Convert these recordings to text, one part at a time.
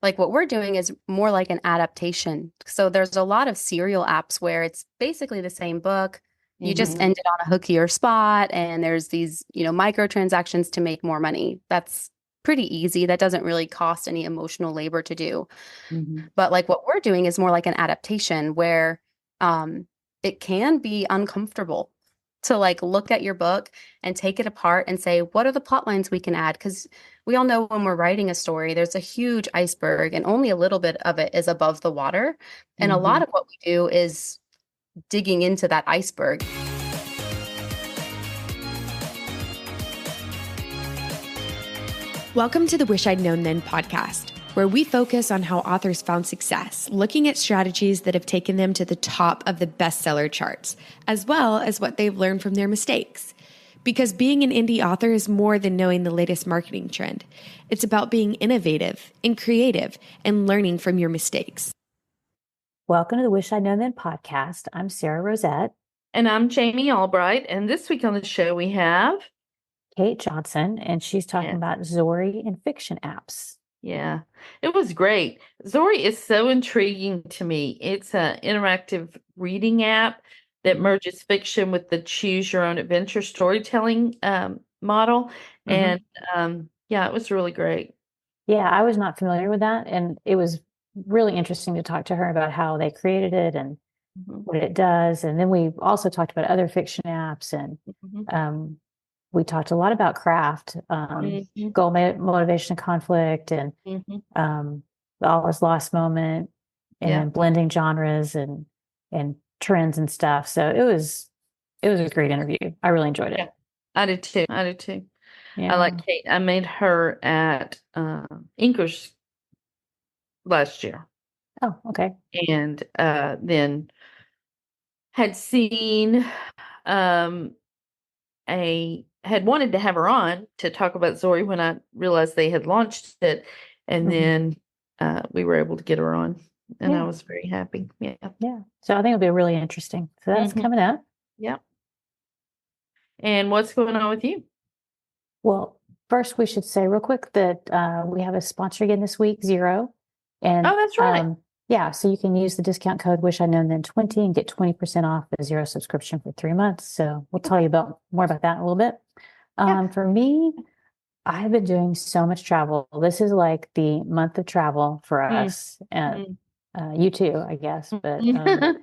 Like what we're doing is more like an adaptation. So there's a lot of serial apps where it's basically the same book. You just Hmm. end it on a hookier spot, and there's these, microtransactions to make more money. That's pretty easy. That doesn't really cost any emotional labor to do. Hmm. But like what we're doing is more like an adaptation where um, it can be uncomfortable to like look at your book and take it apart and say, what are the plot lines we can add? Because we all know when we're writing a story, there's a huge iceberg and only a little bit of it is above the water. And a Hmm. lot of what we do is digging into that iceberg. Welcome to the Wish I'd Known Then podcast, where we focus on how authors found success, looking at strategies that have taken them to the top of the bestseller charts, as well as what they've learned from their mistakes. Because being an indie author is more than knowing the latest marketing trend. It's about being innovative and creative and learning from your mistakes. Welcome to the Wish I'd Known Then podcast. I'm Sarah Rosette. And I'm Jamie Albright. And this week on the show, we have. Kate Johnson, and she's talking Yeah, about Zory and fiction apps. yeah, it was great. Zory is so intriguing to me. It's an interactive reading app that merges fiction with the choose your own adventure storytelling model. Hmm. And yeah, it was really great. Yeah, I was not familiar with that, and it was really interesting to talk to her about how they created it and Mhm, what it does. And then we also talked about other fiction apps, and mhm, um, we talked a lot about craft, mhm, goal, motivation, and conflict, and mhm. um, the all is lost moment, Yeah, and blending genres and trends and stuff. So it was a great interview. I really enjoyed yeah, it. I did too. I did too. I Yeah. like Kate. I made her at Inkers last year. Oh, okay. And then had seen um a had wanted to have her on to talk about Zory when I realized they had launched it, and Hmm. then we were able to get her on, and I Yeah. was very happy. Yeah. Yeah. So I think it'll be really interesting. So that's Hmm. coming up. Yeah. And what's going on with you? Well, first we should say real quick that we have a sponsor again this week, Zero. And Oh, that's right. yeah, so you can use the discount code Wish I'd Known Then 20 and get 20% off the Zero subscription for 3 months. So we'll tell you about more about that in a little bit. Yeah. For me, I've been doing so much travel. This is like the month of travel for Mm, us, and mm, you too, I guess. But mm.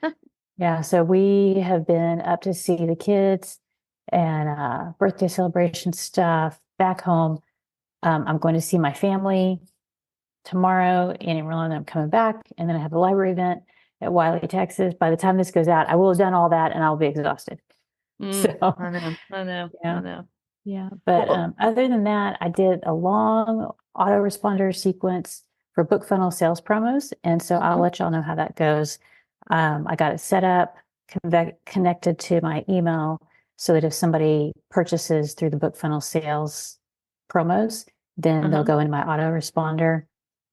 yeah, so we have been up to see the kids and birthday celebration stuff back home. I'm going to see my family tomorrow in Amarillo, and I'm coming back, and then I have a library event at Wiley, Texas. By the time this goes out, I will have done all that, and I'll be exhausted. So I know. I know. I yeah. know. Yeah, but Well, other than that, I did a long autoresponder sequence for BookFunnel sales promos, and so I'll mhm, let y'all know how that goes. I got it set up, connected to my email, so that if somebody purchases through the BookFunnel sales promos, then they'll uh-huh. go into my autoresponder,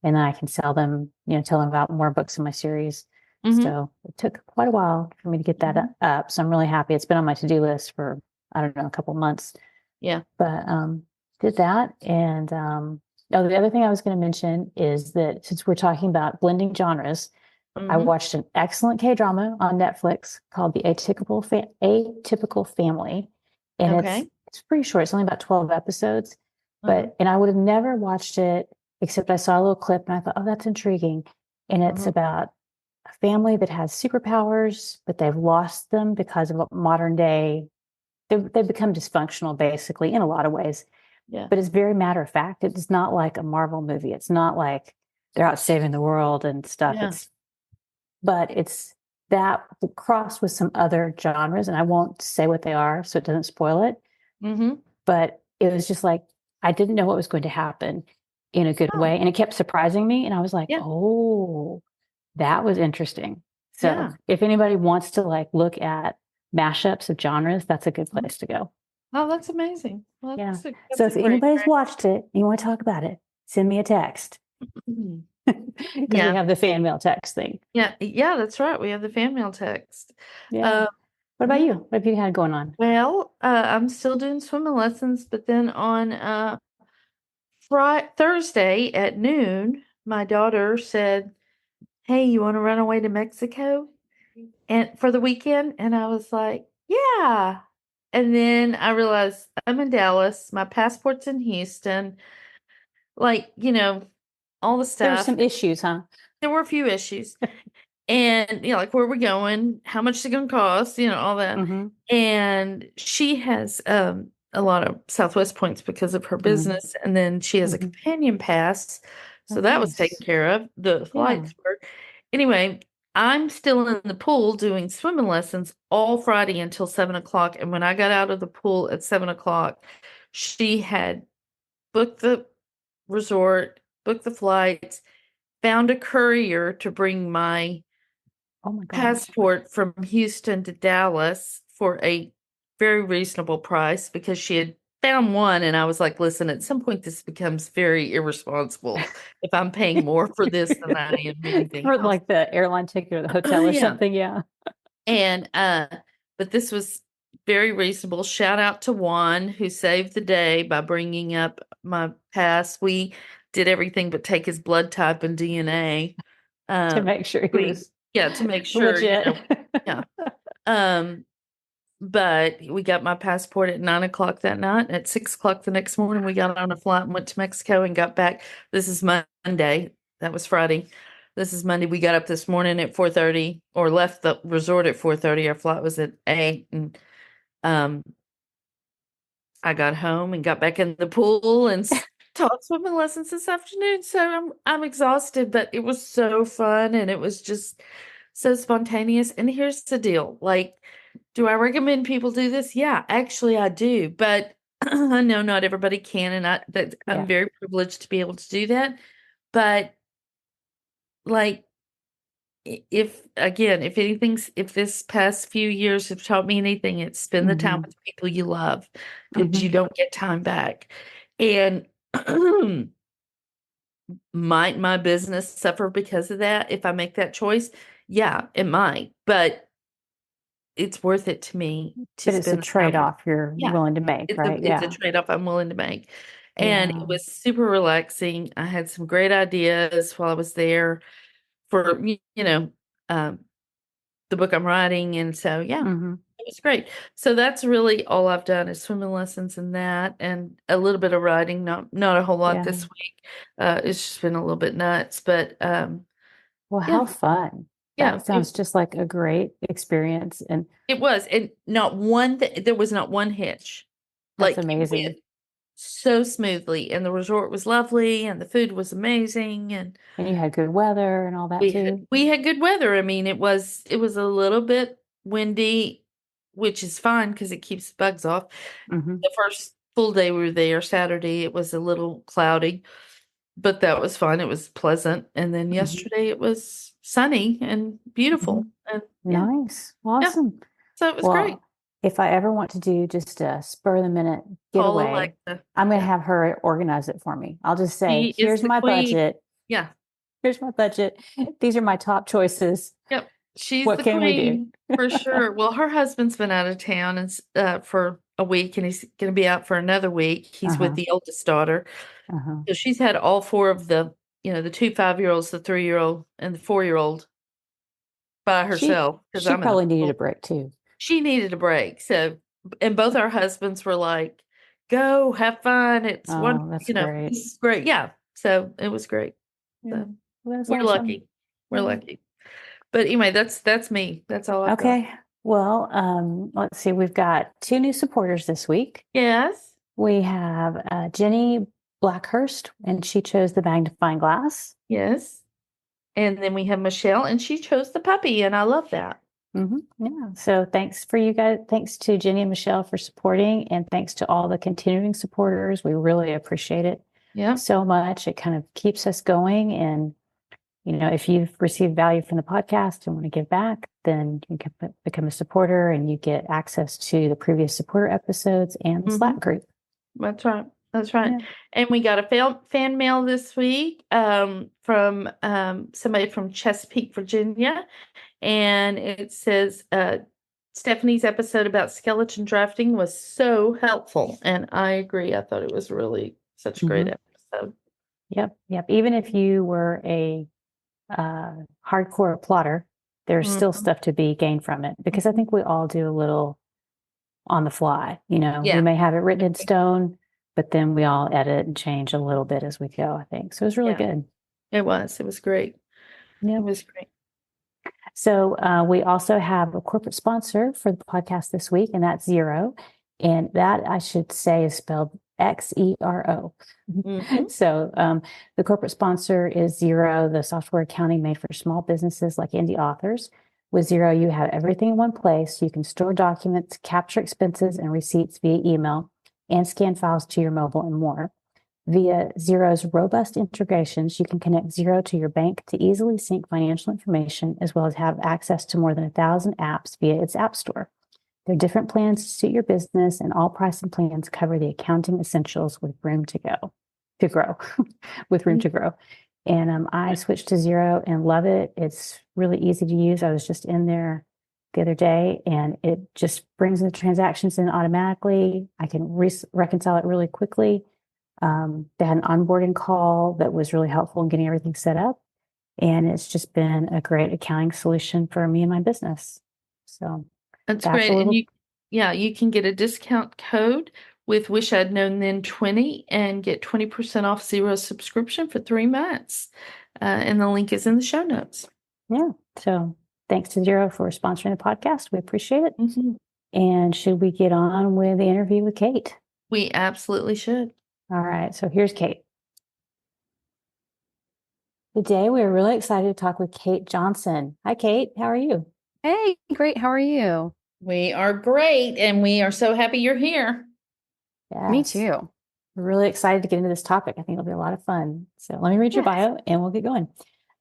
and then I can sell them, tell them about more books in my series. Hmm. So it took quite a while for me to get that Hmm. up. So I'm really happy. It's been on my to-do list for, I don't know, a couple months. Yeah. But did that. And oh, the other thing I was going to mention is that since we're talking about blending genres, I Hmm. watched an excellent K-drama on Netflix called The Atypical Family. And it's Okay. it's pretty short. It's only about 12 episodes. Uh-huh. And I would have never watched it except I saw a little clip and I thought, oh, that's intriguing. And it's Uh-huh. about a family that has superpowers, but they've lost them because of a modern day they've become dysfunctional basically in a lot of ways, Yeah. but it's very matter of fact. It's not like a Marvel movie. It's not like they're out saving the world and stuff. Yeah. But it's that crossed with some other genres, and I won't say what they are so it doesn't spoil it. Hmm. But it was just like I didn't know what was going to happen in a good Oh, way, and it kept surprising me. And I was like, yeah. oh, that was interesting. So Yeah. if anybody wants to like look at mashups of genres, that's a good place to go. Oh, that's amazing. Well, Yeah. So that's a if great. anybody's watched it and you want to talk about it, send me a text Mhm. because we Yeah, have the fan mail text thing. yeah, yeah. That's right. We have the fan mail text. Yeah. Uh, What about yeah. you? What have you had going on? Well, I'm still doing swimming lessons, but then on Friday Thursday at noon, my daughter said, "Hey, you want to run away to Mexico and for the weekend?" And I was like, "Yeah." And then I realized I'm in Dallas, my passport's in Houston, like, all the There were stuff. some issues, huh? There were a few issues. And, like, where we're going, how much is it going to cost, all that. Mm-hmm. And she has a lot of Southwest points because of her Mm-hmm. business. And then she has a Mm-hmm. companion pass. Oh, So that was taken nice. care of. The Yeah. flights were. Anyway, I'm still in the pool doing swimming lessons all Friday until 7 o'clock. And when I got out of the pool at 7 o'clock, she had booked the resort, booked the flights, found a courier to bring my Oh my gosh. passport from Houston to Dallas for a very reasonable price because she had found one. And I was like, listen, at some point, this becomes very irresponsible if I'm paying more for this than I am anything For else. like the airline ticket or the hotel or Yeah. something. Yeah. And, but this was very reasonable. Shout out to Juan who saved the day by bringing up my pass. We did everything but take his blood type and DNA. To Um, make sure he we, was yeah, to make sure, legit. yeah. Um, but we got my passport at 9 o'clock that night. At 6 o'clock the next morning, we got on a flight and went to Mexico and got back. This is Monday. That was Friday. This is Monday. We got up this morning at 4:30 or left the resort at 4:30. Our flight was at 8. And um, I got home and got back in the pool and taught swimming lessons this afternoon. So I'm exhausted, but it was so fun and it was just so spontaneous. And here's the deal. Like, do I recommend people do this? Yeah, actually I do. But I know not everybody can, and I'm Yeah. very privileged to be able to do that. But like, if this past few years have taught me anything, it's spend the time Mm-hmm. with people you love because Mm-hmm. you don't get time back. And might my business suffer because of that if I make that choice? Yeah, it might, but it's worth it to me to But it's a spend the time with. trade-off you're Yeah, willing to make, right? it's a Yeah. trade-off I'm willing to make. And it Yeah. was super relaxing. I had some great ideas while I was there for um, the book I'm writing. And so, yeah, Mm-hmm. it was great. So that's really all I've done is swimming lessons and that, and a little bit of writing, not a whole lot Yeah. this week. It's just been a little bit nuts, but Well, yeah, how fun. yeah, That sounds just like a great experience. And it was. And there was not one hitch. that's Like it went amazing. so smoothly, and the resort was lovely, and the food was amazing, and And you had good weather and all that too. we had good weather. I mean, it was a little bit windy, which is fine because it keeps bugs off. Mm-hmm. The first full day we were there, Saturday, it was a little cloudy, but that was fun. It was pleasant. And then Mm-hmm. yesterday it was sunny and Mm-hmm. beautiful. And yeah, Nice. yeah. Awesome. So it was great. Well, if I ever want to do just a spur of the minute Call getaway, Alexa. I'm going to Yeah. have her organize it for me. I'll just say, She is here's the my queen. budget. Yeah. Here's my budget. These are my top choices. Yep. She's What the can we do? queen for sure. Well, her husband's been out of town and for a week, and he's going to be out for another week. He's with Uh-huh. the oldest daughter. Uh-huh. So she's had all four of the two 5-year-olds, the 3-year-old, and the 4-year-old by She herself because she I'm in the probably needed a pool. break too. She needed a break. So, and both our husbands were like, "Go have fun. It's one, Oh, that's great. this is great." Yeah. So it was great. Yeah. So Well, that's we're awesome. lucky. We're Yeah. lucky. But anyway, that's me. That's all I've got. Okay. Well, let's see. We've got two new supporters this week. Yes. We have Jenny Blackhurst, and she chose the magnifying glass. Yes. And then we have Michelle, and she chose the puppy, and I love that. Yeah. So thanks for you guys. Thanks to Jenny and Michelle for supporting, and thanks to all the continuing supporters. We really appreciate it Yeah. so much. It kind of keeps us going. And, if you've received value from the podcast and want to give back, then you can become a supporter and you get access to the previous supporter episodes and the Slack group. That's right. That's right. Yeah. And we got a fan mail this week from somebody from Chesapeake, Virginia. And it says, Stephanie's episode about skeleton drafting was so helpful. And I agree. I thought it was really such a great episode. Yep. Yep. Even if you were a hardcore plotter, there's still Mhm. stuff to be gained from it because I think we all do a little on the fly. You know, we Yeah, may have it written in stone, but then we all edit and change a little bit as we go, I think. So it was really yeah, good. it was. It was great. It Yep. was great. So we also have a corporate sponsor for the podcast this week, and that's Xero. And that I should say is spelled Xero. Mhm. So the corporate sponsor is Xero, the software accounting made for small businesses like indie authors. With Xero, you have everything in one place. You can store documents, capture expenses and receipts via email, and scan files to your mobile and more. Via Xero's robust integrations, you can connect Xero to your bank to easily sync financial information, as well as have access to more than 1,000 apps via its app store. There are different plans to suit your business, and all pricing plans cover the accounting essentials with room to grow, with room to grow. And I switched to Xero and love it. It's really easy to use. I was just in there the other day, and it just brings the transactions in automatically. I can reconcile it really quickly. They had an onboarding call that was really helpful in getting everything set up. And it's just been a great accounting solution for me and my business. So That's that's a great. And little, you can get a discount code with Wish I'd Known Then 20 and get 20% off Xero subscription for 3 months. And the link is in the show notes. yeah. So thanks to Xero for sponsoring the podcast. We appreciate it. Mhm. And should we get on with the interview with Kate? We absolutely should. All right. So here's Kate. Today, we are really excited to talk with Kate Johnson. Hi, Kate. How are you? Hey, great. How are you? We are great, and we are so happy you're here. Me Yes. too. We're really excited to get into this topic. I think it'll be a lot of fun. So let me read your Yes. bio and we'll get going.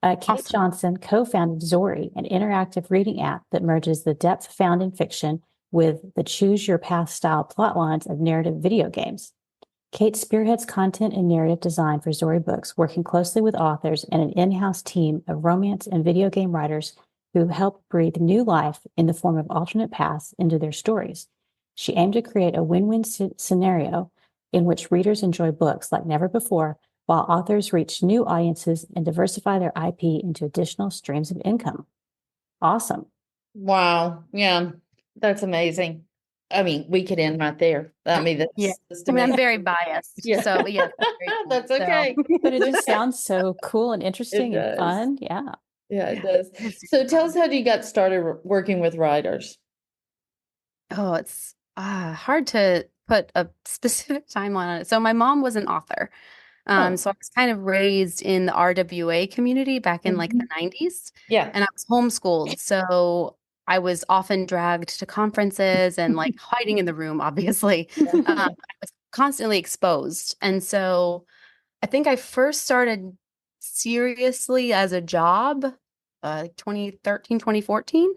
Kate Awesome. Johnson co-founded Zory, an interactive reading app that merges the depth found in fiction with the choose your path style plot lines of narrative video games. Kate spearheads content and narrative design for Zory Books, working closely with authors and an in-house team of romance and video game writers who help breathe new life in the form of alternate paths into their stories. She aimed to create a win-win scenario in which readers enjoy books like never before, while authors reach new audiences and diversify their IP into additional streams of income. Awesome. Wow. Yeah, that's amazing. I mean, we could end right there. I mean, Yeah. that's just I mean, I'm amazing. very biased. Yeah. So, yeah, that's very cool. That's So, okay. But it just sounds so cool and It interesting and does. fun. Yeah. Yeah, it yeah, does. it's super So tell us fun. how you got started working with writers. Oh, it's hard to put a specific timeline on it. So, my mom was an author. Oh. So I was kind of raised in the RWA community back in like the Mhm. 90s, Yeah. and I was homeschooled. So I was often dragged to conferences and like hiding in the room, obviously. I was constantly exposed. And so I think I first started seriously as a job, like 2013, 2014.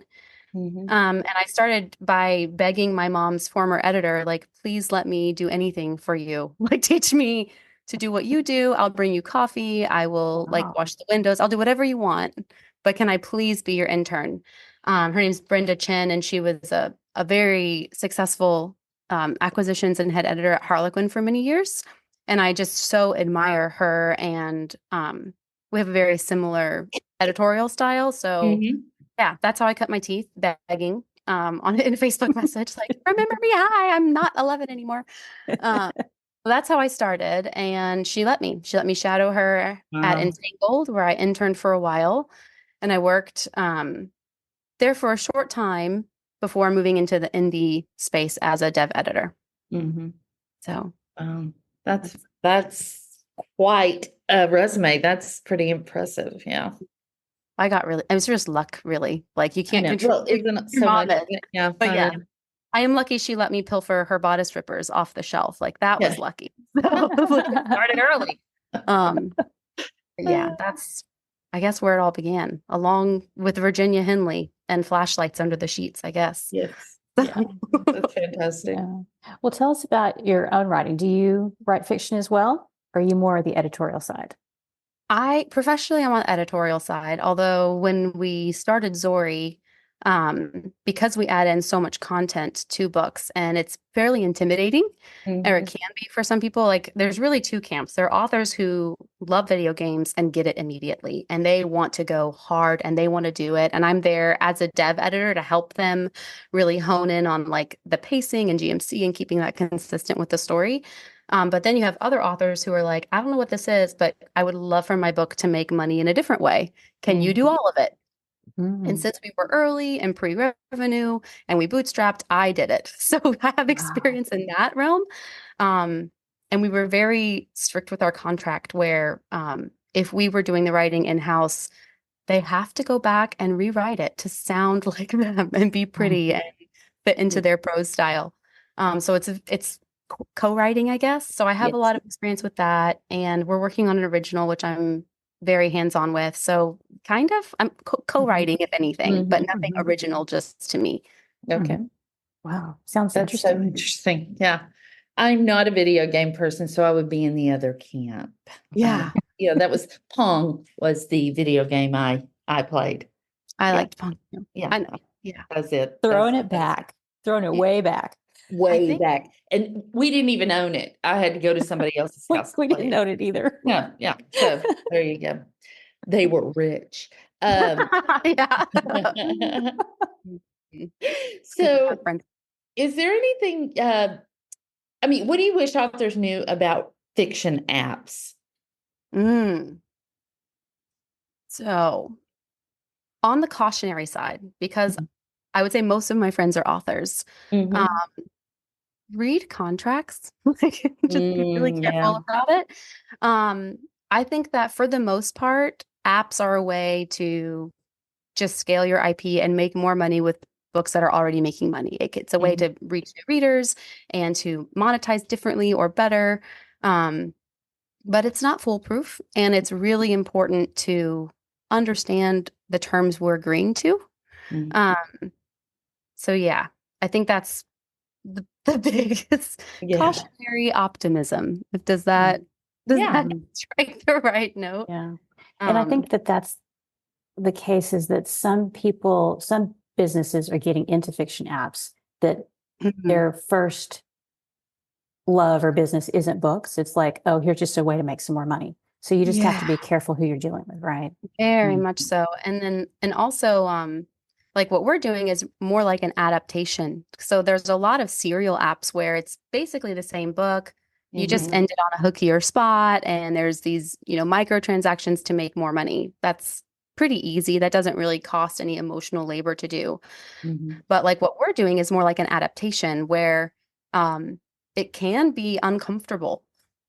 Mhm. And I started by begging my mom's former editor, like, please let me do anything for you. Like, teach me to do what you do. I'll bring you coffee. I will like Wow. wash the windows. I'll do whatever you want. But can I please be your intern? Her name's Brenda Chin, and she was a very successful acquisitions and head editor at Harlequin for many years. And I just so admire her. And we have a very similar editorial style. So Mhm. yeah, that's how I cut my teeth, begging on in a Facebook message, like, remember me? Hi, I'm not 11 anymore. Uh, that's how I started, and she let me. She let me shadow her at Wow. Entangled, where I interned for a while, and I worked there for a short time before moving into the indie space as a dev editor. Mhm. So That's that's quite a resume. That's pretty impressive. Yeah. it was just luck, really. Like you I can't know. control Well, who isn't your so mom much of is, it? Yeah, but I yeah. know. I am lucky she let me pilfer her bodice rippers off the shelf. Like that Yeah. was lucky. So like, it started early. Um, yeah, that's I guess where it all began, along with Virginia Henley and flashlights under the sheets, I guess. Yes. Yeah. That's fantastic. Yeah. Well, tell us about your own writing. Do you write fiction as well? Or are you more the editorial side? I professionally I'm on the editorial side, although when we started Zory, because we add in so much content to books, and it's fairly intimidating, or it Mhm. can be for some people. Like, there's really two camps. There are authors who love video games and get it immediately, and they want to go hard and they want to do it. And I'm there as a dev editor to help them really hone in on like the pacing and GMC and keeping that consistent with the story. But then you have other authors who are like, I don't know what this is, but I would love for my book to make money in a different way. Can you do all of it? And Mm. since we were early and pre-revenue and we bootstrapped, I did it. So I have Wow. experience in that realm. Um, and we were very strict with our contract where if we were doing the writing in-house, they have to go back and rewrite it to sound like them and be pretty and fit into their prose style. So it's co-writing, I guess. So I have a Yes. lot of experience with that, and we're working on an original, which I'm very hands-on with. So kind of I'm co-writing, if anything, but nothing Mhm. original just to me. Okay. Wow. Sounds That's so interesting. interesting. Yeah. I'm not a video game person, so I would be in the other camp. Yeah, Yeah, that was Pong was the video game I played. I Yeah. liked Punk. Yeah. I know. Yeah, That's it. Throwing That's it back, throwing it yeah. way back. I way think. back. And we didn't even own it. I had to go to somebody else's We, house to we play didn't it. know it either. Yeah, yeah. So there you go. They were rich. Um, Yeah. It's good to have so friends. is there anything I mean, what do you wish authors knew about fiction apps? Mm. So on the cautionary side, because I would say most of my friends are authors, um, Mm-hmm. read contracts. Like, just be really Yeah. careful about it. Um, I think that for the most part, apps are a way to just scale your IP and make more money with books that are already making money. It's a way Mm-hmm. to reach new readers and to monetize differently or better. Um, but it's not foolproof, and it's really important to understand the terms we're agreeing to. Um, so yeah, I think that's the biggest Yeah. cautionary optimism. Mm. Does Yeah. that strike the right note? Yeah. And I Um, think that that's the case is that some people, some businesses are getting into fiction apps that mhm. their first love or business isn't books. It's like, oh, here's just a way to make some more money. So you just have Yeah, to be careful who you're dealing with, right? very Mm. much so. And also, like what we're doing is more like an adaptation. So there's a lot of serial apps where it's basically the same book. You just Mhm. end it on a hookier spot, and there's these, microtransactions to make more money. That's pretty easy. That doesn't really cost any emotional labor to do. Mhm. But like what we're doing is more like an adaptation where um, it can be uncomfortable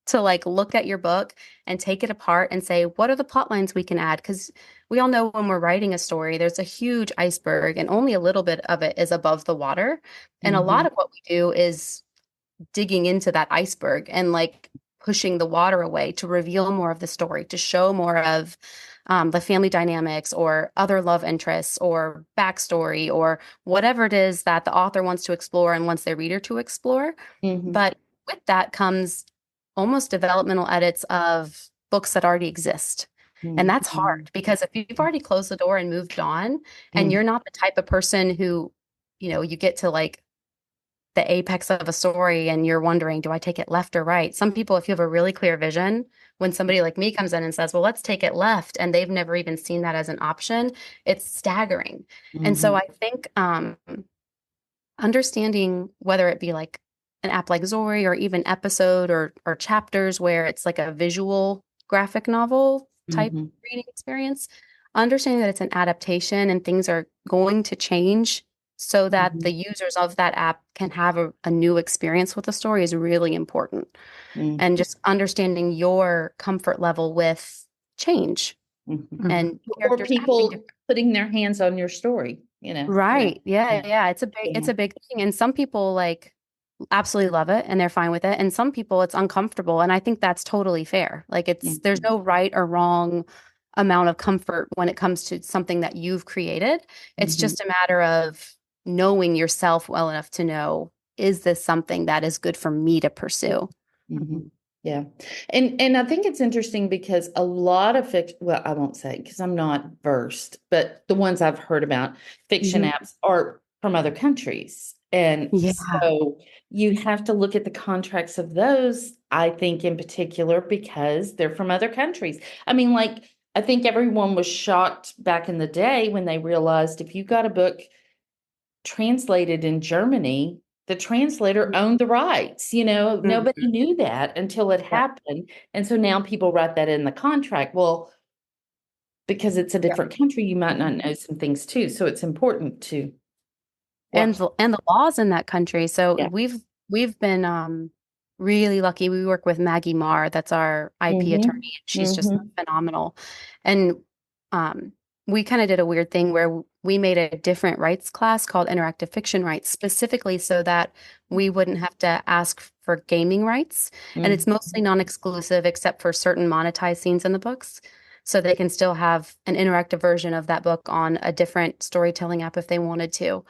to like look at your book and take it apart and say, what are the plot lines we can add? Because we all know when we're writing a story, there's a huge iceberg and only a little bit of it is above the water. And a lot Mhm. of what we do is digging into that iceberg and like pushing the water away to reveal more of the story, to show more of the family dynamics or other love interests or backstory or whatever it is that the author wants to explore and wants their reader to explore. Mhm. But with that comes almost developmental edits of books that already exist. And that's Mhm. hard because if you've already closed the door and moved on, and Mhm. you're not the type of person who, you get to like the apex of a story and you're wondering, do I take it left or right? Some people, if you have a really clear vision, when somebody like me comes in and says, well, let's take it left, and they've never even seen that as an option, it's staggering. And so Mhm. I think understanding whether it be like an app like Zory or even episode or chapters where it's like a visual graphic novel type Mhm. reading experience, understanding that it's an adaptation and things are going to change so that the Mhm. users of that app can have a new experience with the story is really important. Mhm. And just understanding your comfort level with change Mhm. Mhm. and Or characters acting people different. putting their hands on your story, you know. Yeah. Right. Yeah, Yeah. yeah. It's Yeah. a big thing. And some people like absolutely love it and they're fine with it. And some people it's uncomfortable. And I think that's totally fair. Like there's Mhm. no right or wrong amount of comfort when it comes to something that you've created. It's Mhm. just a matter of knowing yourself well enough to know, is this something that is good for me to pursue? Mhm. Yeah. And I think it's interesting because a lot of fiction, well, I won't say because I'm not versed, but the ones I've heard about, fiction Mhm. apps are from other countries. And Yeah. so you have to look at the contracts of those, I think, in particular, because they're from other countries. I mean, like, I think everyone was shocked back in the day when they realized if you got a book translated in Germany, the translator owned the rights. Nobody Mhm. knew that until it Yep. happened. And so now people write that in the contract. Well, because it's a Yep. different country, you might not know some things too. So it's important to And watch. the laws in that country. So Yeah. we've been really lucky. We work with Maggie Marr, that's our IP attorney, Mm-hmm. and she's just Mm-hmm. phenomenal. And um we kind of did a weird thing where we made a different rights class called interactive fiction rights, specifically so that we wouldn't have to ask for gaming rights. And it's mostly non-exclusive except for certain monetized scenes in the books. So they can still have an interactive version of that book on a different storytelling app if they wanted to.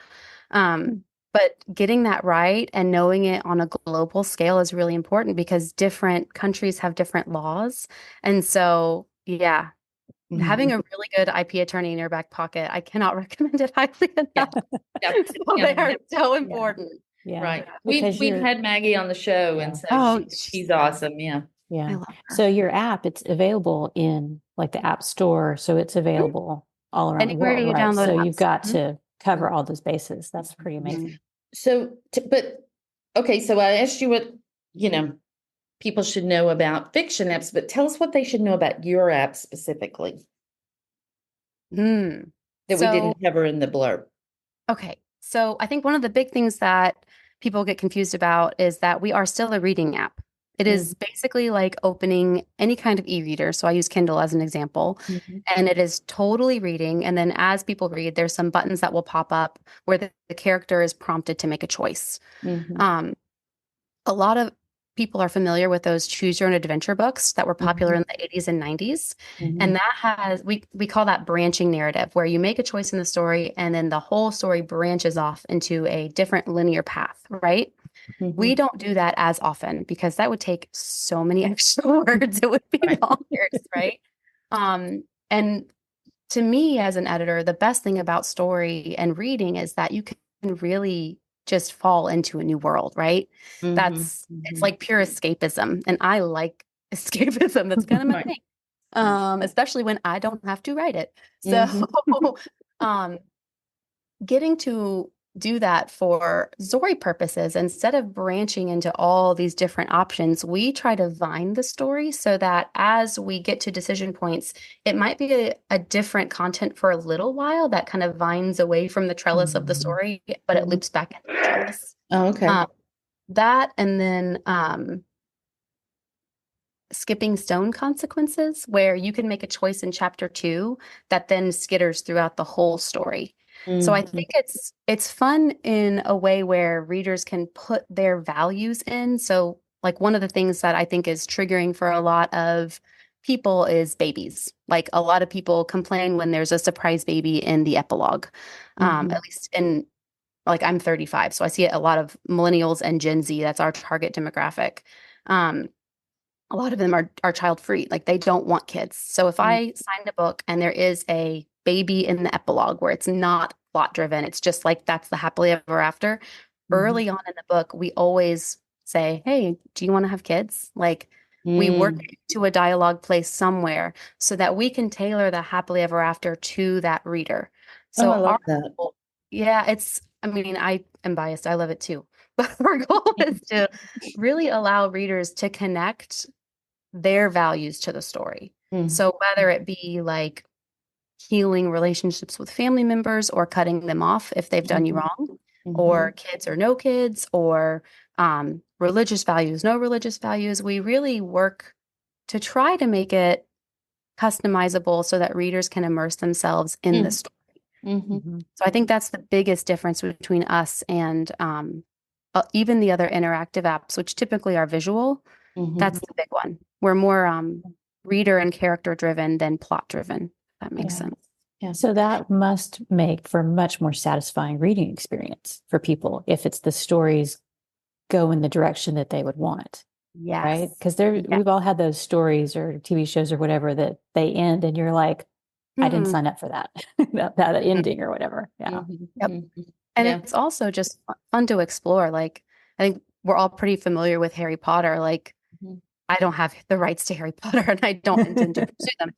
Um, but getting that right and knowing it on a global scale is really important because different countries have different laws. And so, yeah, Mm-hmm. having a really good IP attorney in your back pocket, I cannot recommend it highly Yeah. enough. Yeah. So Yeah. they are so Yeah. important. Yeah. Right. Because We've you're, had Maggie on the show, and yeah. so Oh, she's awesome. Yeah. I Yeah. love her. So your app, it's available in like the App Store. So it's Mhm. available all around the Anywhere world, you right? download So you've apps. got Mhm. to cover all those bases. That's pretty amazing. Mhm. So, but okay. So I asked you what, you know, people should know about fiction apps, but tell us what they should know about your app specifically Mm. that we So, didn't cover in the blurb. okay. So I think one of the big things that people get confused about is that we are still a reading app. It is basically like opening any kind of e-reader. So I use Kindle as an example, Mm-hmm. and it is totally reading. And then as people read, there's some buttons that will pop up where the character is prompted to make a choice. Mm-hmm. Um, a lot of people are familiar with those choose your own adventure books that were popular in the 80s and 90s. Mm-hmm. And that has we call that branching narrative, where you make a choice in the story and then the whole story branches off into a different linear path, right? Mm-hmm. We don't do that as often because that would take so many extra words. It would be Right. bonkers, right? And to me as an editor, the best thing about story and reading is that you can really just fall into a new world, right? Mm-hmm. It's Mm-hmm. like pure escapism. And I like escapism. That's kind of my Right. thing. Right. Especially when I don't have to write it. So Mm-hmm. um getting to do that for Zory purposes, instead of branching into all these different options, we try to vine the story so that as we get to decision points, it might be a different content for a little while that kind of vines away from the trellis of the story, but it Mm-hmm. loops back into the trellis. Oh, okay. Um, that and then skipping stone consequences, where you can make a choice in chapter 2 that then skitters throughout the whole story. So I Mm-hmm. think it's fun in a way where readers can put their values in. So like one of the things that I think is triggering for a lot of people is babies. Like a lot of people complain when there's a surprise baby in the epilogue. Mm-hmm. At least in like I'm 35, so I see it a lot of millennials and Gen Z. That's our target demographic. Um, a lot of them are child free, like they don't want kids. So if I signed a book and there is a baby in the epilogue where it's not plot driven, it's just like that's the happily ever after. Mm-hmm. Early on in the book, we always say, "Hey, do you want to have kids?" Like we work Mm. to a dialogue place somewhere so that we can tailor the happily ever after to that reader. Oh, I So love our that. goal, yeah, I mean, I am biased. I love it too. But our goal is to really allow readers to connect their values to the story. Mm. So whether it be like healing relationships with family members or cutting them off if they've done you Mhm. wrong, Mhm. or kids or no kids, or religious values, no religious values, we really work to try to make it customizable so that readers can immerse themselves in the Mm. story. Mhm. Mhm. So I think that's the biggest difference between us and even the other interactive apps, which typically are visual. Mhm. That's the big one. We're more reader and character driven than plot driven. If that makes Yeah. sense. Yeah. So that must make for a much more satisfying reading experience for people if it's the stories go in the direction that they would want. right? Yes. Because Yeah. we've all had those stories or TV shows or whatever that they end and you're like, I didn't Mhm. sign up for that, that ending or whatever. Yeah. Yep. Mhm. And Yeah. it's also just fun to explore. Like, I think we're all pretty familiar with Harry Potter. Like, Mhm. I don't have the rights to Harry Potter and I don't intend to pursue them.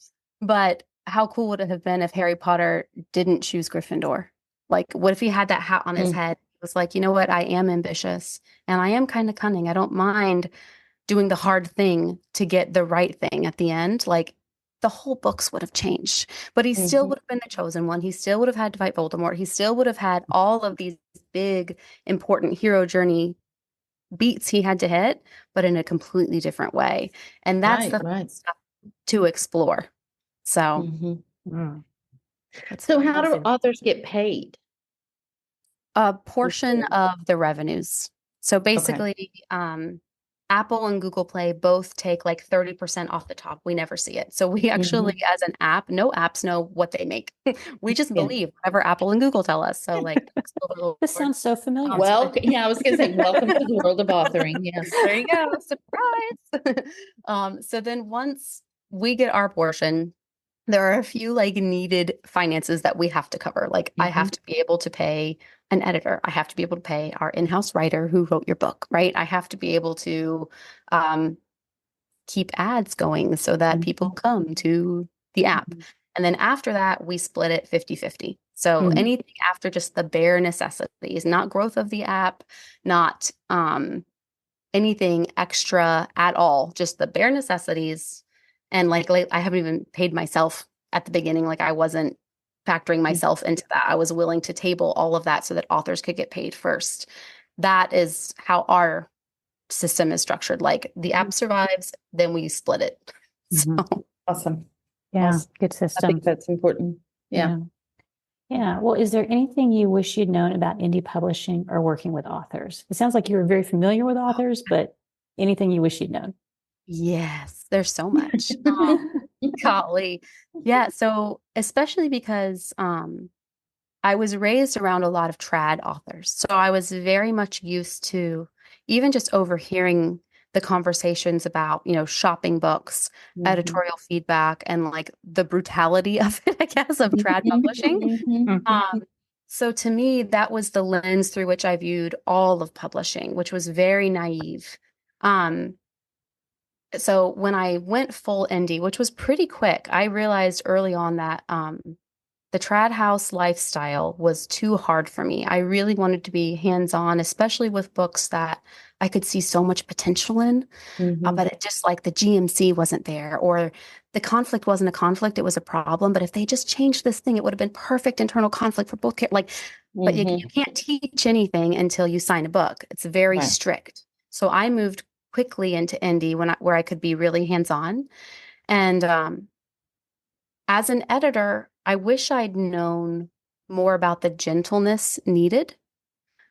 But how cool would it have been if Harry Potter didn't choose Gryffindor? Like, what if he had that hat on his Mm. head? It was like, you know what? I am ambitious and I am kind of cunning. I don't mind doing the hard thing to get the right thing at the end. Like, the whole books would have changed, but he still Mhm. would have been the chosen one. He still would have had to fight Voldemort. He still would have had all of these big, important hero journey beats he had to hit, but in a completely different way. And that's Right, the right. stuff to explore. So Mhm. Mm. it's So fun. how do authors get paid? A portion of the revenues. So Okay. basically, Apple and Google Play both take like 30% off the top. We never see it. So we actually, Mhm. as an app, no apps know what they make. We just Yeah. believe whatever Apple and Google tell us. So like, thanks, Lord. This sounds so familiar. Well, yeah, I was going to say, welcome to the world of authoring. Yes. There you go. Surprise. So then once we get our portion, there are a few like needed finances that we have to cover. Like I have Mhm. to be able to pay an editor. I have to be able to pay our in-house writer who wrote your book, right? I have to be able to um, keep ads going so that people come to the app. Mhm. And then after that, we split it 50-50. So Mhm. anything after just the bare necessities, not growth of the app, not anything extra at all, just the bare necessities. And like I haven't even paid myself at the beginning. Like I wasn't factoring myself into that. I was willing to table all of that so that authors could get paid first. That is how our system is structured. Like the app survives, then we split it. So Mhm. Awesome. Yeah, Awesome. good I system. think that's important. Yeah. Yeah. Yeah. Well, is there anything you wish you'd known about indie publishing or working with authors? It sounds like you were very familiar with authors, but anything you wish you'd known? yes, there's so much. Golly. Yeah. So especially because I was raised around a lot of trad authors. So I was very much used to even just overhearing the conversations about, shopping books, Mhm. editorial feedback, and like the brutality of it, I guess, of trad Mhm. publishing. Mhm. Um, so to me, that was the lens through which I viewed all of publishing, which was very naive. Um, so when I went full indie, which was pretty quick, I realized early on that the trad house lifestyle was too hard for me. I really wanted to be hands-on, especially with books that I could see so much potential in, Mhm. but it just like the GMC wasn't there, or the conflict wasn't a conflict, it was a problem. But if they just changed this thing, it would have been perfect internal conflict for both. But you Mhm. can't teach anything until you sign a book. It's very Right. strict. So I moved quickly into indie where I could be really hands-on. And as an editor, I wish I'd known more about the gentleness needed.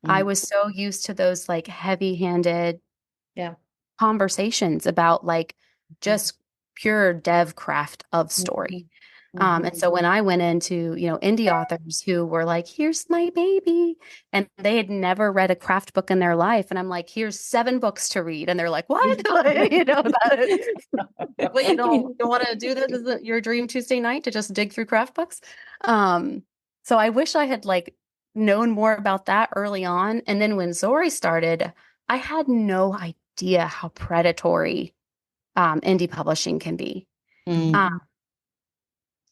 I Mm. was so used to those like heavy-handed Yeah. conversations about like just pure dev craft of story. Mhm. Mhm. And so when I went into, indie authors who were like, here's my baby, and they had never read a craft book in their life. And I'm like, here's 7 books to read. And they're like, what? What, you don't want to do this? Is it your dream Tuesday night to just dig through craft books? So I wish I had like known more about that early on. And then when Zory started, I had no idea how predatory indie publishing can be. Mm. Um,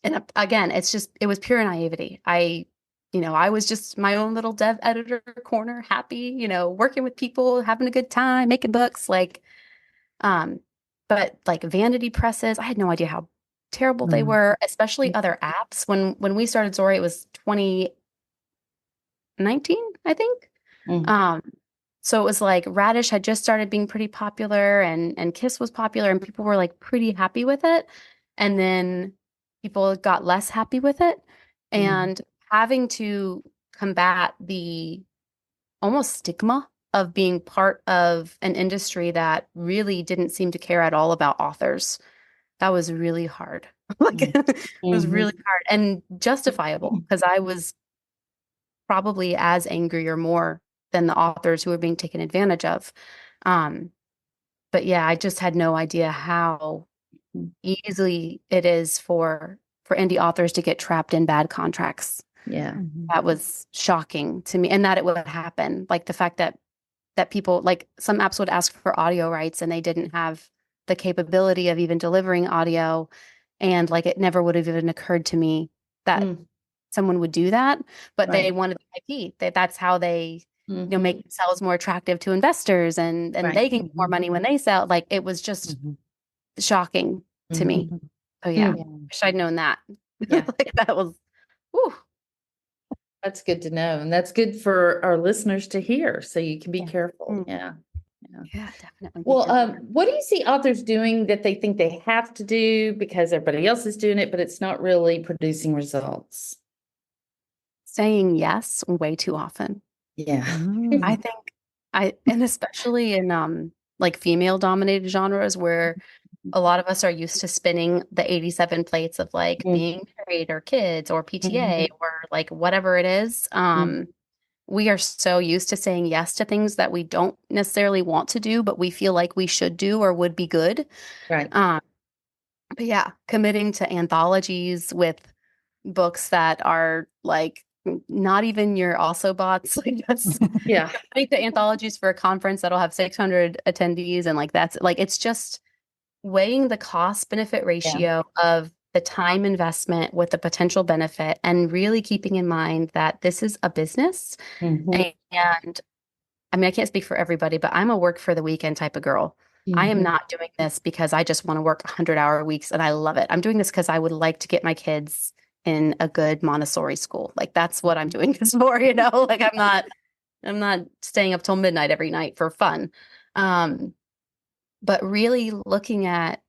and again, it was pure naivety. I was just my own little dev editor corner, happy, working with people, having a good time, making books, um, but like vanity presses, I had no idea how terrible they Mm. were, especially other apps. When we started Zori, it was 2019, I think. Mm. Um, so it was like Radish had just started being pretty popular and Kiss was popular and people were like pretty happy with it. And then people got less happy with it. Mm. And having to combat the almost stigma of being part of an industry that really didn't seem to care at all about authors. That was really hard. Like Mm. it was Mhm. really hard and justifiable because I was probably as angry or more than the authors who were being taken advantage of. Um, But yeah, I just had no idea how easily it is for indie authors to get trapped in bad contracts. Yeah. That was shocking to me, and that it would happen. Like the fact that people, like some apps would ask for audio rights and they didn't have the capability of even delivering audio, and like it never would have even occurred to me that someone would do that, but they Right. wanted the IP. That's how they make Mhm. themselves more attractive to investors, and Right. they can get more money when they sell. Like it was just shocking to me. Mhm. So yeah, Mm. wish I'd known that. Yeah. Like that was, whew. That's good to know. And that's good for our listeners to hear. So you can be careful. Mm. Yeah. Yeah. Yeah, definitely. Be Well, careful. what do you see authors doing that they think they have to do because everybody else is doing it, but it's not really producing results? Saying yes way too often. Yeah. I think and especially in like female dominated genres where a lot of us are used to spinning the 87 plates of like Mm. being married or kids or PTA or like whatever it is. We are so used to saying yes to things that we don't necessarily want to do, but we feel like we should do or would be good. Right. But yeah, committing to anthologies with books that are like not even your also bots, like just Yeah. committing to anthologies for a conference that'll have 600 attendees, and like that's like it's just weighing the cost benefit ratio of the time investment with the potential benefit, and really keeping in mind that this is a business. Mhm. And I mean, I can't speak for everybody, but I'm a work for the weekend type of girl. I am Mhm. not doing this because I just want to work 100-hour weeks and I love it. I'm doing this because I would like to get my kids in a good Montessori school. Like that's what I'm doing this for, Like I'm not staying up till midnight every night for fun. But really looking at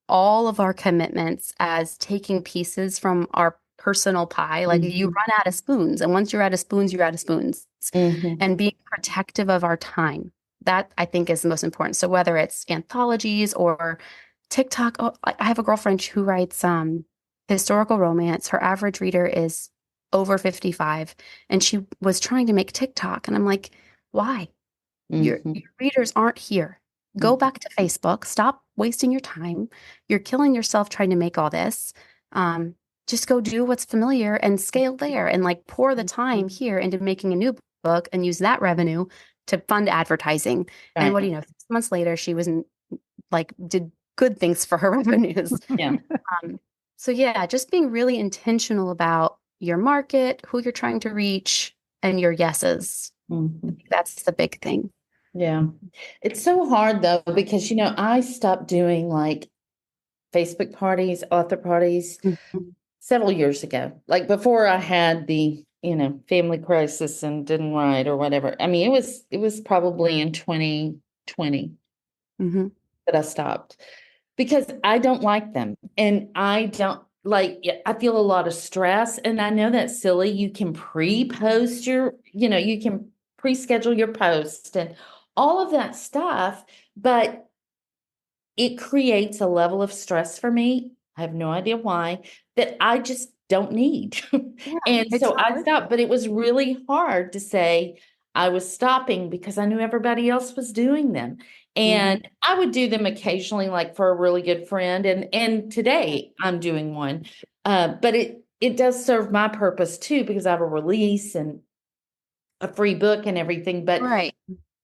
all of our commitments as taking pieces from our personal pie. Like you run out of spoons, and once you're out of spoons, you're out of spoons. Mhm. And being protective of our time. That I think is the most important. So whether it's anthologies or TikTok, I have a girlfriend who writes historical romance. Her average reader is over 55, and she was trying to make TikTok, and I'm like, why? Your readers aren't here. Go back to Facebook. Stop wasting your time. You're killing yourself trying to make all this. Just go do what's familiar and scale there, and like pour the time here into making a new book and use that revenue to fund advertising. And what do you know? 6 months later, she was like did good things for her revenues. Yeah. So yeah, just being really intentional about your market, who you're trying to reach, and your yeses. Mhm. That's the big thing. Yeah. It's so hard though, because, I stopped doing like Facebook parties, author parties several years ago, like before I had the, family crisis and didn't write or whatever. I mean, it was probably in 2020 Mm-hmm. that I stopped because I don't like them. And I don't like, I feel a lot of stress. And I know that's silly. You can pre-post you can pre-schedule your post and all of that stuff, but it creates a level of stress for me. I have no idea why, that I just don't need. Yeah, And it's so not I worth stopped, it. but it was really hard to say I was stopping because I knew everybody else was doing them. And I would do them occasionally, like for a really good friend. And today I'm doing one. But it does serve my purpose too, because I have a release and a free book and everything. Right.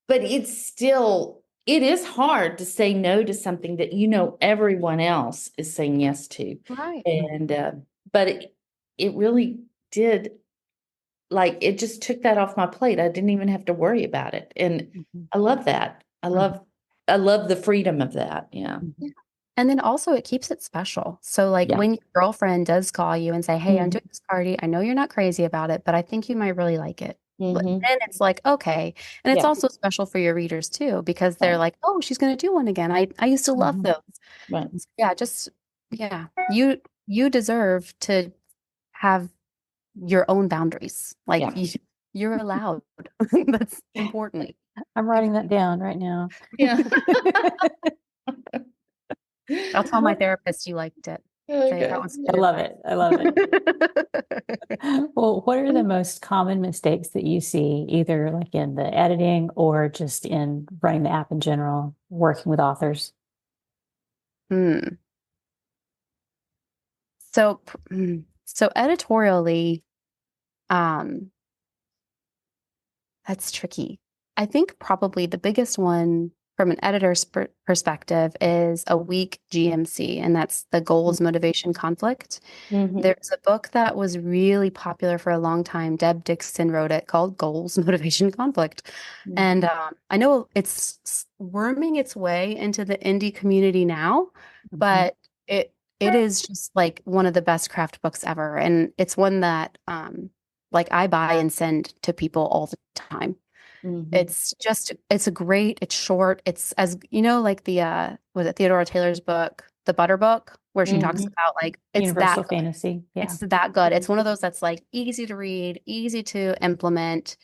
But it is hard to say no to something that everyone else is saying yes to. Right. And but it really did, like, it just took that off my plate. I didn't even have to worry about it. And I love that. I love the freedom of that. Yeah. Yeah. And then also it keeps it special. So like Yeah. when your girlfriend does call you and say, "Hey, I'm Mhm. doing this party. I know you're not crazy about it, but I think you might really like it." Mhm. Then it's like, okay. And it's Yeah. also special for your readers too, because they're Right. like, "Oh, she's going to do one again. I used to love those." Right. So yeah, just yeah. You deserve to have your own boundaries. Like Yeah. you're allowed. That's important. I'm writing that down right now. Yeah. I'll tell my therapist you liked it. say that Okay. was I good. love it. I love it. Well, what are the most common mistakes that you see, either like in the editing or just in running the app in general, working with authors? Hmm. So, so editorially, um, that's tricky. I think probably the biggest one from an editor's perspective is a weak GMC, and that's the goals, motivation, conflict. Mhm. There's a book that was really popular for a long time. Deb Dixon wrote it called Goals, Motivation, Conflict. And I know it's worming its way into the indie community now, but it is just like one of the best craft books ever. And it's one that like I buy and send to people all the time. Mhm. It's short. It's as you know, like the was it Theodora Taylor's book, The Butter Book, where she talks Mhm. about like it's Universal that good. fantasy. Yeah. It's that good. It's one of those that's like easy to read, easy to implement.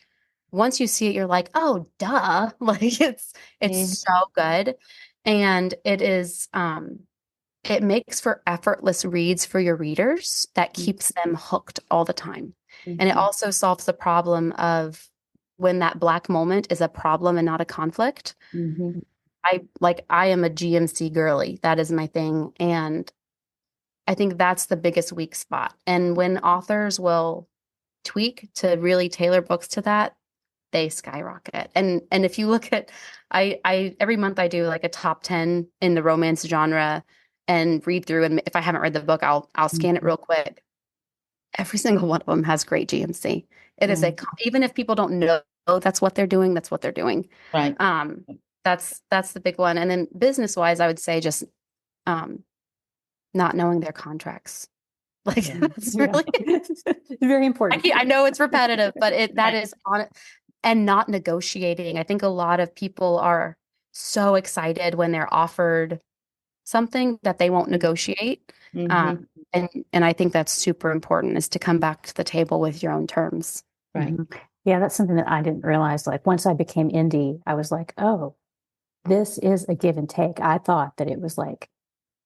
Once you see it, you're like, oh, duh. Like it's Mhm. so good. And it makes for effortless reads for your readers that keeps them hooked all the time. And it Mhm. also solves the problem of when that black moment is a problem and not a conflict. Mhm. I am a GMC girly. That is my thing. And I think that's the biggest weak spot. And when authors will tweak to really tailor books to that, they skyrocket. And if you look at I every month I do like a top 10 in the romance genre and read through, and if I haven't read the book, I'll scan it real quick. Every single one of them has great GMC. It is Mhm. even if people don't know that's what they're doing, that's what they're doing. Right. Um that's the big one. And then business wise, I would say just um not knowing their contracts. Like Yeah. that's Yeah. really Very important. I know it's repetitive, but that Right. is on it. And not negotiating. I think a lot of people are so excited when they're offered something that they won't negotiate. Mhm. And I think that's super important is to come back to the table with your own terms. Right. Mhm. Yeah, that's something that I didn't realize. Like once I became indie, I was like, oh, this is a give and take. I thought that it was like,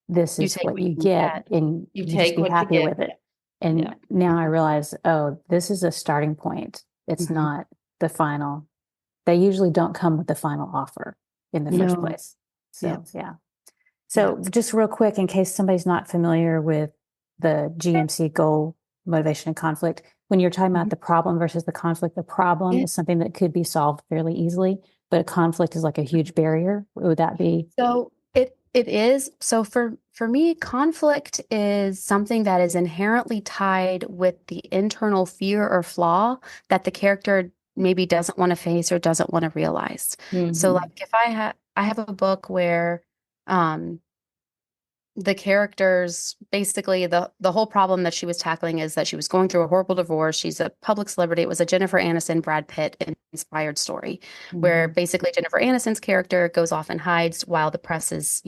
this You is take what what you you can get get. and You you just take be what you happy get. with it. Yeah. And now I realize, oh, this is a starting point. It's Mhm. not the final. They usually don't come with the final offer in the first No. place. Yeah. So, yeah. Yeah. So, just real quick, in case somebody's not familiar with the GMC goal, motivation, and conflict, when you're talking about Mhm. the problem versus the conflict, the problem Yeah. is something that could be solved fairly easily, but a conflict is like a huge barrier. Would that be? So it is. So for me, conflict is something that is inherently tied with the internal fear or flaw that the character maybe doesn't want to face or doesn't want to realize. So Mhm. like if I have a book where um the characters basically the whole problem that she was tackling is that she was going through a horrible divorce. She's a public celebrity. It was a Jennifer Aniston, Brad Pitt inspired story where Mhm. basically Jennifer Aniston's character goes off and hides while the press is,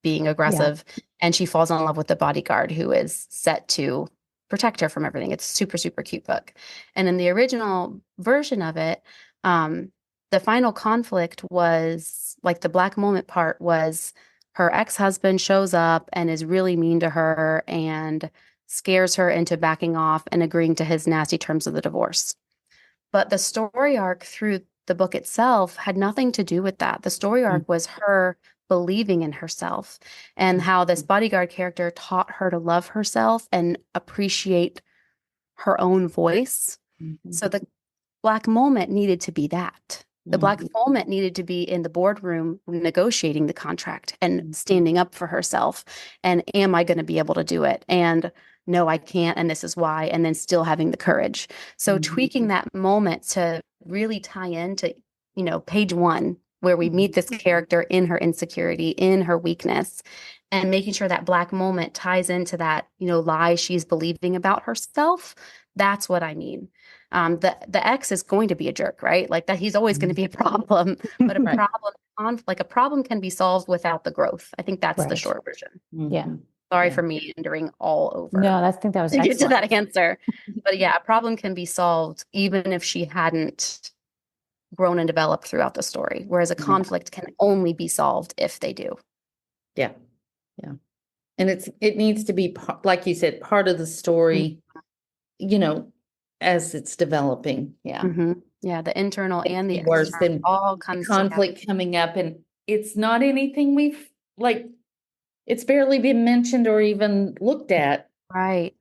being Yeah. aggressive, and she falls in love with the bodyguard who is set to protect her from everything. It's super, super cute book. And in the original version of it, the final conflict was like the black moment part was her ex-husband shows up and is really mean to her and scares her into backing off and agreeing to his nasty terms of the divorce. But the story arc through the book itself had nothing to do with that. The story arc was her believing in herself and how this bodyguard character taught her to love herself and appreciate her own voice. Mhm. So the black moment needed to be that. The black Mhm. moment needed to be in the boardroom negotiating the contract and standing up for herself. And am I going to be able to do it? And no, I can't. And this is why. And then still having the courage. So Mhm. tweaking that moment to really tie into, page one, where we meet this character in her insecurity, in her weakness, and making sure that black moment ties into that, lie she's believing about herself. That's what I mean. The ex is going to be a jerk, right? Like that he's always going to be a problem, but Right. a problem can be solved without the growth. I think that's the Right. short version. Yeah. Mhm. Sorry Yeah. for meandering all over No, I think that was to get to excellent. that answer. But yeah, a problem can be solved even if she hadn't grown and developed throughout the story, whereas a Mhm. conflict can only be solved if they do. Yeah. Yeah. And it needs to be, like you said, part of the story, as it's developing. Yeah. Mm-hmm. Yeah, the internal and the Worse external than all the comes together. conflict coming up, and it's not anything we've like, it's barely been mentioned or even looked at. Right.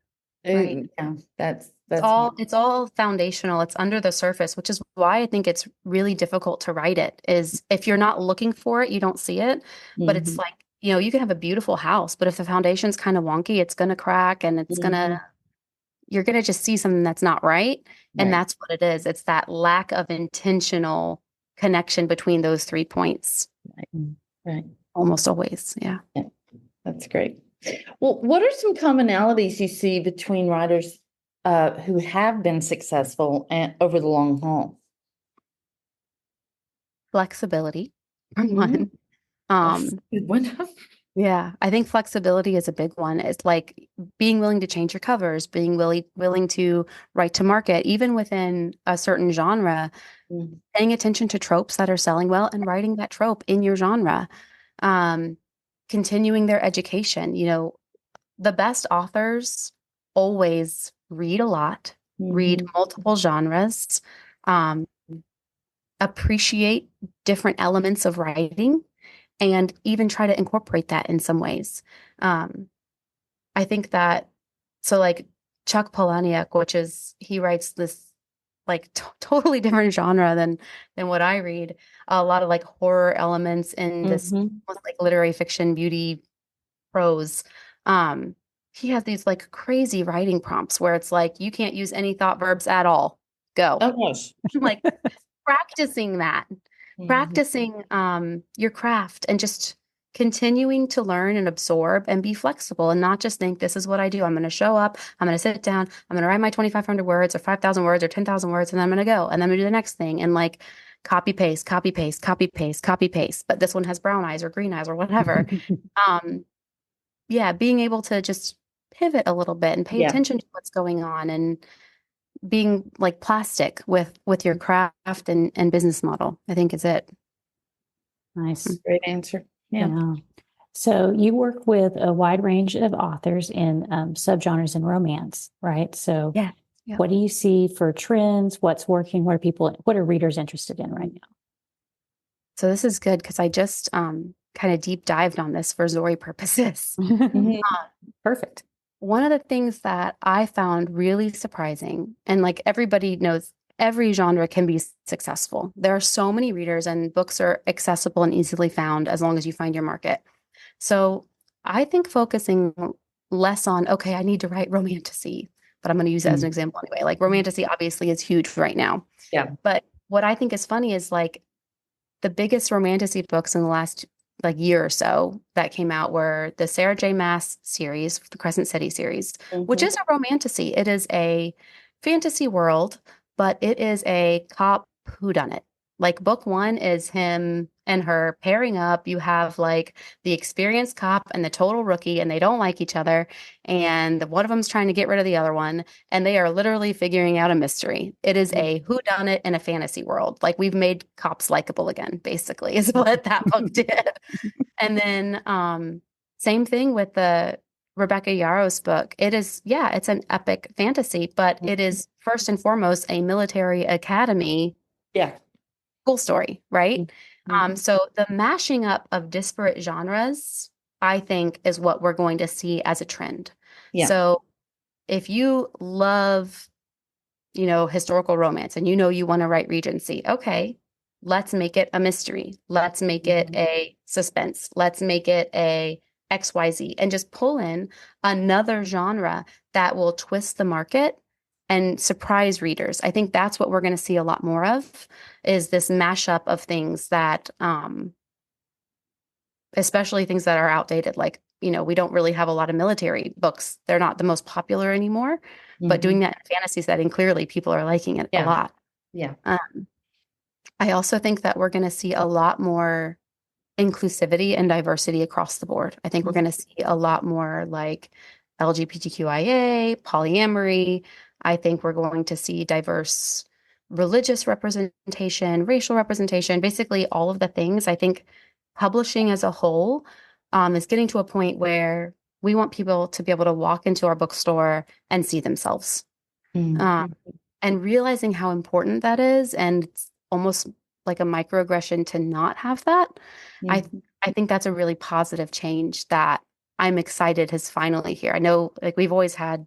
Right. Yeah, that's It's all foundational. It's under the surface, which is why I think it's really difficult to write it. Is if you're not looking for it, you don't see it. But it's Mhm. like, you can have a beautiful house, but if the foundation's kind of wonky, it's gonna crack and you're gonna just see something that's not right. And Right. that's what it is. It's that lack of intentional connection between those 3 points. Right. Almost always. Yeah. Yeah, that's great. Well, what are some commonalities you see between writers who have been successful over the long haul? Flexibility, for Mhm. one. That's a good one. Yeah, I think flexibility is a big one. It's like being willing to change your covers, being willing to write to market, even within a certain genre, Mhm. paying attention to tropes that are selling well and writing that trope in your genre. Um, Continuing their education. The best authors always read a lot, read Mhm. multiple genres, um, appreciate different elements of writing, and even try to incorporate that in some ways. Um, I think that so like Chuck Palahniuk, he writes this like totally different genre than what I read. A lot of like horror elements in this Mhm. almost like literary fiction, beauty prose. Um, he has these like crazy writing prompts where it's like you can't use any thought verbs at all. Go. Oh gosh. Like practicing that, Mhm. practicing your craft and just continuing to learn and absorb and be flexible and not just think this is what I do. I'm going to show up, I'm going to sit down, I'm going to write my 2,500 words or 5,000 words or 10,000 words, and then I'm going to go and then I'm going to do the next thing and like copy paste, copy paste, copy paste, copy paste. But this one has brown eyes or green eyes or whatever. Um, yeah, being able to just pivot a little bit and pay Yeah. attention to what's going on and being like plastic with your craft and business model, I think is it. Nice. Great answer. Yeah. Yeah. So you work with a wide range of authors in subgenres in romance, right? So Yeah. Yeah. what do you see for trends? What's working? What are readers interested in right now? So this is good because I just kind of deep dived on this for Zory purposes. Mhm. Perfect. One of the things that I found really surprising, and like everybody knows, every genre can be successful. There are so many readers, and books are accessible and easily found as long as you find your market. So I think focusing less on, okay, I need to write romantasy, but I'm going to use it as an example anyway. Like romantasy obviously is huge right now. Yeah. But what I think is funny is like the biggest romantasy books in the last like year or so that came out were the Sarah J. Maas series, the Crescent City series, which Mhm. is a romantasy. It is a fantasy world, but it is a cop whodunit. Like book one is him and her pairing up. You have like the experienced cop and the total rookie, and they don't like each other. And one of them's trying to get rid of the other one, and they are literally figuring out a mystery. It is a whodunit in a fantasy world. Like we've made cops likable again, basically, is what that book did. And then same thing with the Rebecca Yarros book. It is, yeah, it's an epic fantasy, but it is first and foremost a military academy Yeah. school story, right? Mhm. So the mashing up of disparate genres, I think, is what we're going to see as a trend. Yeah. So if you love, historical romance and you want to write Regency, okay, let's make it a mystery. Let's make it Mhm. a suspense. Let's make it a XYZ and just pull in another genre that will twist the market and surprise readers. I think that's what we're going to see a lot more of is this mashup of things that especially things that are outdated. Like, we don't really have a lot of military books. They're not the most popular anymore, but doing Mhm. that in fantasy setting, clearly people are liking it a Yeah. lot. Yeah. I also think that we're going to see a lot more inclusivity and diversity across the board. I think we're going to see a lot more like LGBTQIA, polyamory. I think we're going to see diverse religious representation, racial representation, basically all of the things. I think publishing as a whole is getting to a point where We want people to be able to walk into our bookstore and see themselves. Mhm. And realizing how important that is, and it's almost like a microaggression to not have that. I Mhm. I think that's a really positive change that I'm excited is finally here. I know, like, we've always had,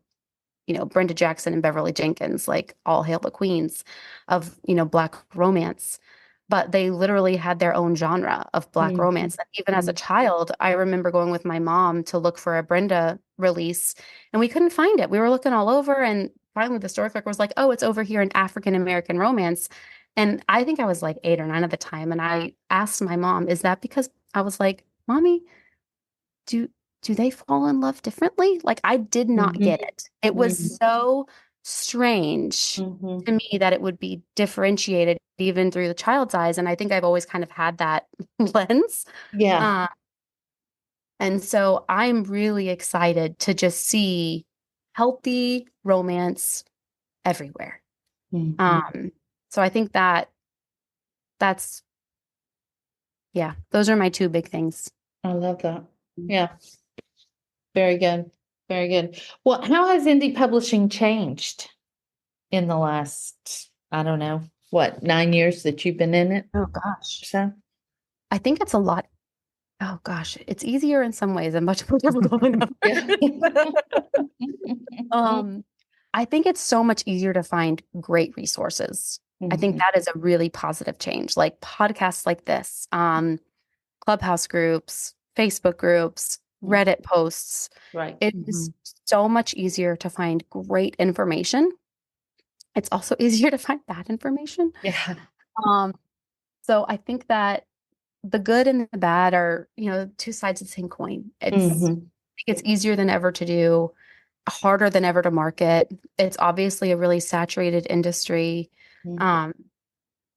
Brenda Jackson and Beverly Jenkins, like, all hail the queens of, Black romance. But they literally had their own genre of Black Mhm. romance. And even as a child, I remember going with my mom to look for a Brenda release, and we couldn't find it. We were looking all over, and finally the store clerk was like, "Oh, it's over here in African American romance." And I think I was like 8 or 9 at the time, and I asked my mom, "Is that because," I was like, "Mommy, do do they fall in love differently?" Like, I did not Mhm. get it. It was Mhm. so strange Mhm. to me that it would be differentiated even through the child's eyes, and I think I've always kind of had that lens. Yeah. Uh, and so I'm really excited to just see healthy romance everywhere. Mhm. Um, so I think that's yeah, those are my two big things. I love that. Yeah. Very good. Very good. Well, how has indie publishing changed in the last, I don't know, what, 9 years that you've been in it? Oh gosh. So, I think it's a lot. Oh gosh, it's easier in some ways and much more difficult in yeah. others. Um, I think it's so much easier to find great resources. I think Mhm. that is a really positive change. Like podcasts like this, Clubhouse groups, Facebook groups, Mhm. Reddit posts. Right. It is so much easier to find great information. It's also easier to find bad information. Yeah. Um, so I think that the good and the bad are, two sides of the same coin. Mhm. It's easier than ever to do, harder than ever to market. It's obviously a really saturated industry. Mhm. Um,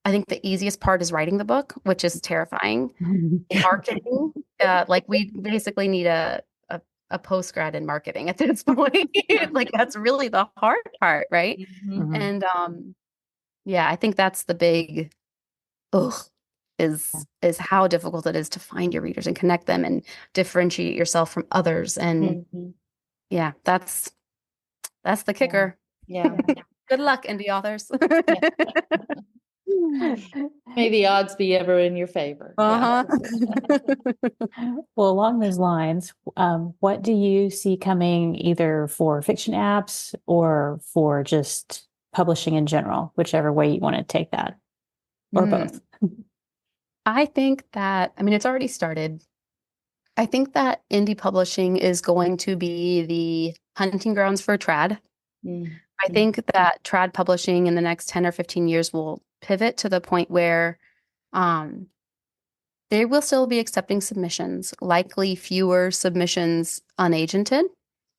I think the easiest part is writing the book, which is terrifying. Marketing, like, we basically need a post grad in marketing at this point. Like, that's really the hard part, right? Mhm. And yeah, I think that's the big ugh is how difficult it is to find your readers and connect them and differentiate yourself from others. And Mhm. yeah, that's the Yeah. kicker. Yeah. Good luck, indie authors. Yeah. May the odds be ever in your favor. Yeah. Uh-huh. Well, along those lines, what do you see coming either for fiction apps or for just publishing in general, whichever way you want to take that, or Mm. both? I think that, I mean, it's already started. I think that indie publishing is going to be the hunting grounds for trad. Mhm. I think that trad publishing in the next 10 or 15 years will pivot to the point where um, they will still be accepting submissions, likely fewer submissions unagented,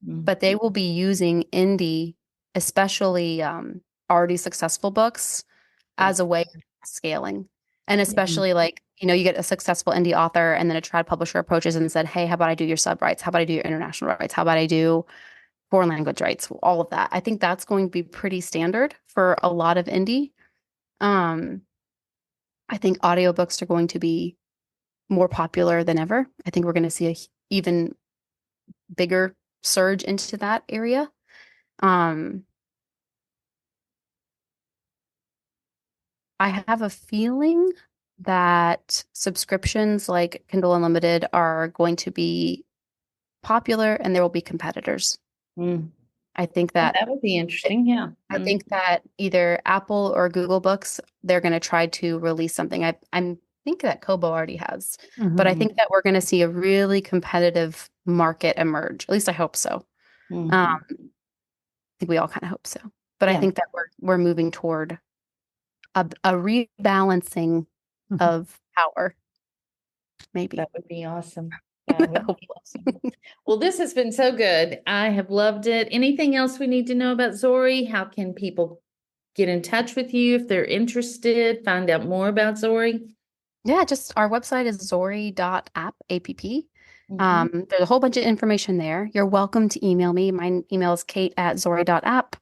Mhm. but they will be using indie, especially already successful books, Yeah. as a way of scaling. And Yeah. especially, like, you get a successful indie author and then a trad publisher approaches and said, "Hey, how about I do your sub rights? How about I do your international rights? How about I do foreign language rights?" All of that. I think that's going to be pretty standard for a lot of indie. Um, I think audiobooks are going to be more popular than ever. I think we're going to see a even bigger surge into that area. Um, I have a feeling that subscriptions like Kindle Unlimited are going to be popular and there will be competitors. Mm. I think Oh, that that would be interesting. Yeah. I Mm. think that either Apple or Google Books, they're going to try to release something. I'm think that Kobo already has, but I think that we're going to see a really competitive market emerge. At least I hope so. I Mhm. think we all kind of hope so. But I Yeah. think that we're moving toward a rebalancing Mhm. of power, maybe. That would be awesome. That would be awesome. Well, this has been so good. I have loved it. Anything else we need to know about Zory? How can people get in touch with you if they're interested, find out more about Zory? Yeah, just our website is Zory.app, app. Mhm. There's a whole bunch of information there. You're welcome to email me. My email is kate@Zory.app,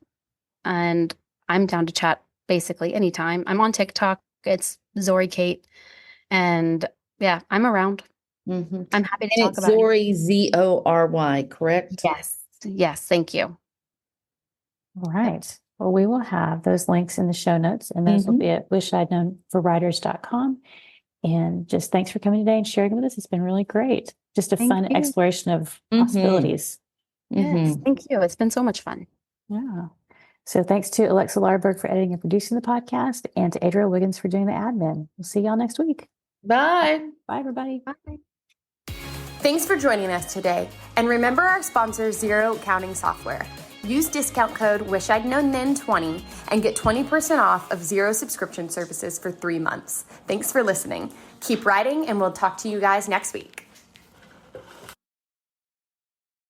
and I'm down to chat basically anytime. I'm on TikTok. It's Zory Kate. And yeah, I'm around. Mm-hmm. I'm happy to And talk it's about it. Zory, Zory, correct? Yes. Yes. Thank you. All right. Well, we will have those links in the show notes, and those will be at wishidknownforwriters.com. And just thanks for coming today and sharing with us. It's been really great. Just a Thank fun you. exploration of possibilities. Yes. Thank you. It's been so much fun. Yeah. So thanks to Alexa Larberg for editing and producing the podcast, and to Adriel Wiggins for doing the admin. We'll see y'all next week. Bye. Bye, everybody. Bye. Thanks for joining us today. And remember our sponsor, Xero Accounting Software. Use discount code WishI'dKnownThen20 and get 20% off of Xero subscription services for 3 months. Thanks for listening. Keep writing, and we'll talk to you guys next week.